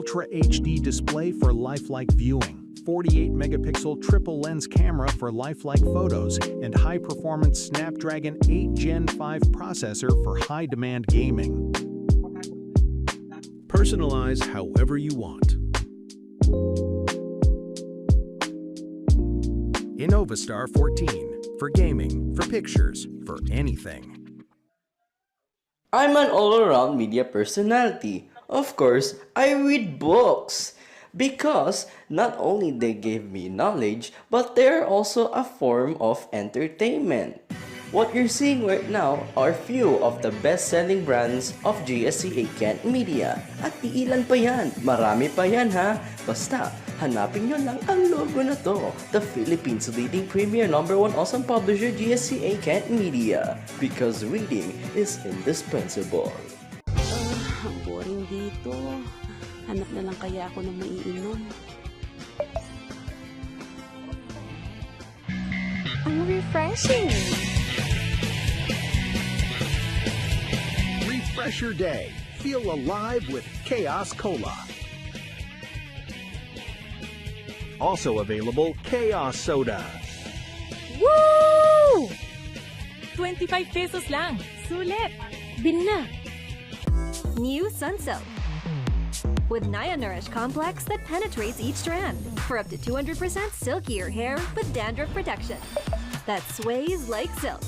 Ultra HD display for lifelike viewing, 48 megapixel triple lens camera for lifelike photos, and high-performance Snapdragon 8 Gen 5 processor for high-demand gaming. Personalize however you want. InnovaStar 14 for gaming, for pictures, for anything. I'm an all-around media personality. Of course, I read books. Because not only they give me knowledge, but they're also a form of entertainment. What you're seeing right now are few of the best-selling brands of GSCA Kent Media. At iilan pa yan, marami pa yan ha. Basta, hanapin nyo lang ang logo na to. The Philippines' leading premier #1 awesome publisher GSCA Kent Media. Because reading is indispensable. Ang boring dito. Hanap na lang kaya ako ng maiinom. Ang refreshing! Refresh your day. Feel alive with Chaos Cola. Also available, Chaos Soda. Woo! 25 pesos lang. Sulit! Bin na! New Sunsilk. With Nia Nourish Complex that penetrates each strand for up to 200% silkier hair with dandruff protection that sways like silk.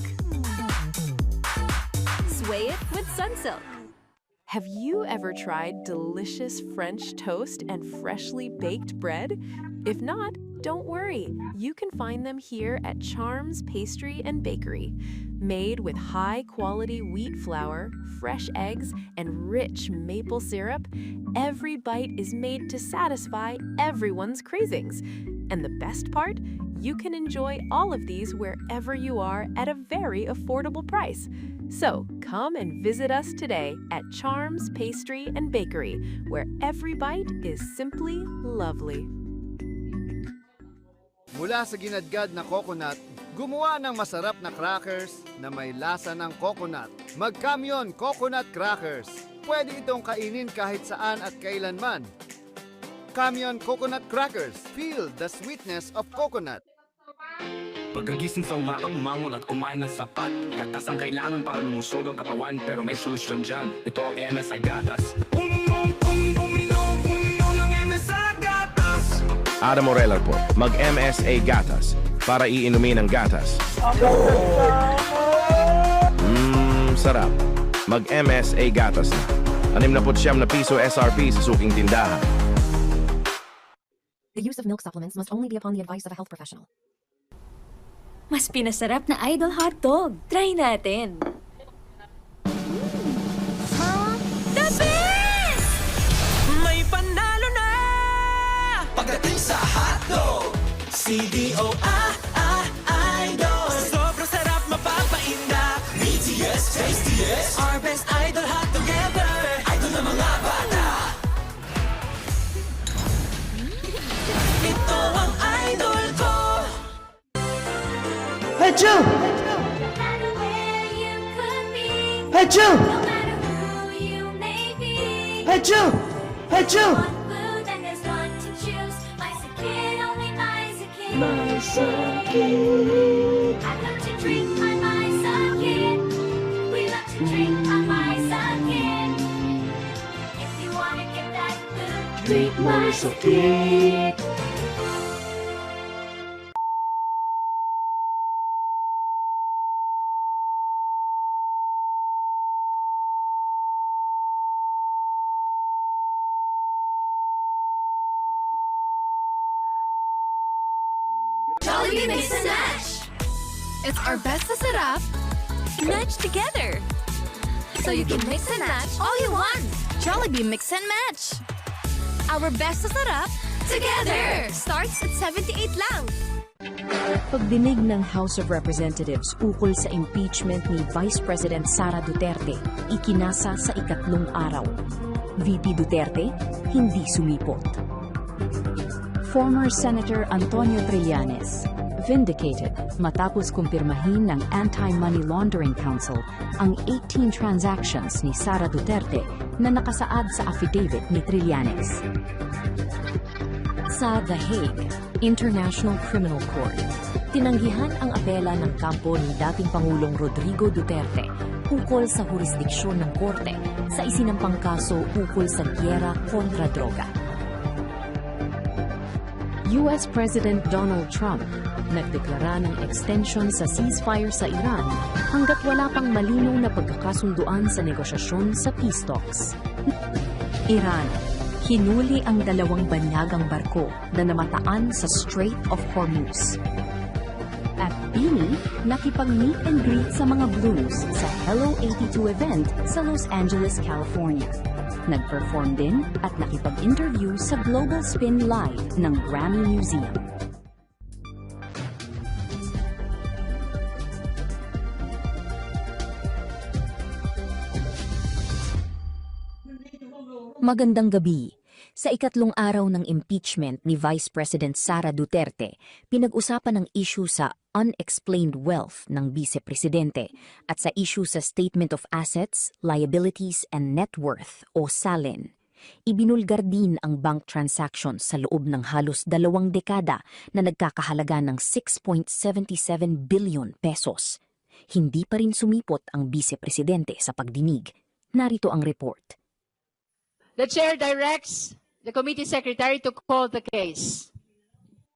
Sway it with Sunsilk. Have you ever tried delicious French toast and freshly baked bread? If not, don't worry. You can find them here at Charms Pastry and Bakery. Made with high-quality wheat flour, fresh eggs, and rich maple syrup, every bite is made to satisfy everyone's cravings. And the best part? You can enjoy all of these wherever you are at a very affordable price. So, come and visit us today at Charms Pastry and Bakery, where every bite is simply lovely. Mula sa ginadgad na coconut, gumawa ng masarap na crackers na may lasa ng coconut. Mag-Kamyon Coconut Crackers. Pwede itong kainin kahit saan at kailanman. Kamyon Coconut Crackers. Feel the sweetness of coconut. Pagkagising sa umagang umangon at kumain ng sapat, gatas ang kailangan para lumusog ang katawan, pero may solusyon dyan. Ito ang MSI Gatas. Uminom ng MSI Gatas. Ada Morella po, mag-MSA Gatas para iinumin ang gatas. Sarap. Mag-MSA Gatas na. 69 na piso SRP sa suking tindahan. The use of milk supplements must only be upon the advice of a health professional. Mas pinasarap na Idol Hotdog. Try natin. The best! May panalo na! Pagdating sa hotdog, CDO Idol. Sobrang sarap mapapainda. BTS, tastiest, Our best Idol hot together. idol ng mga bata. Ito ang idol ko. Achoo! Achoo! Achoo! Achoo! Drink Mysokid. Jollibee Mix and Match! It's our best sa sarap, match together. So you can mix and match all you want. Jollibee Mix and Match! Our best sa sarap, together! Starts at 78 lang. Pagdinig ng House of Representatives ukol sa impeachment ni Vice President Sara Duterte, ikinasa sa ikatlong araw. VP Duterte, hindi sumipot. Former Senator Antonio Trillanes, vindicated matapos kumpirmahin ng Anti-Money Laundering Council ang 18 transactions ni Sara Duterte na nakasaad sa affidavit ni Trillanes. Sa The Hague International Criminal Court, tinanggihan ang apela ng kampo ni dating Pangulong Rodrigo Duterte ukol sa jurisdiksyon ng korte sa isinampang kaso ukol sa giyera kontra droga. US President Donald Trump nagdeklara ng extension sa ceasefire sa Iran hanggat wala pang malinaw na pagkakasunduan sa negosasyon sa peace talks. Iran, hinuli ang 2 banyagang barko na namataan sa Strait of Hormuz. At Bini, nakipag-meet and greet sa mga Blues sa Hello 82 event sa Los Angeles, California. Nag-perform din at nakipag-interview sa Global Spin Live ng Grammy Museum. Magandang gabi. Sa ikatlong araw ng impeachment ni Vice President Sara Duterte, pinag-usapan ang issue sa unexplained wealth ng Vice Presidente at sa issue sa Statement of Assets, Liabilities and Net Worth o SALIN. Ibinulgar din ang bank transactions sa loob ng halos 2 dekada na nagkakahalaga ng 6.77 billion pesos. Hindi pa rin sumipot ang Vice Presidente sa pagdinig. Narito ang report. The Chair directs the Committee Secretary to call the case.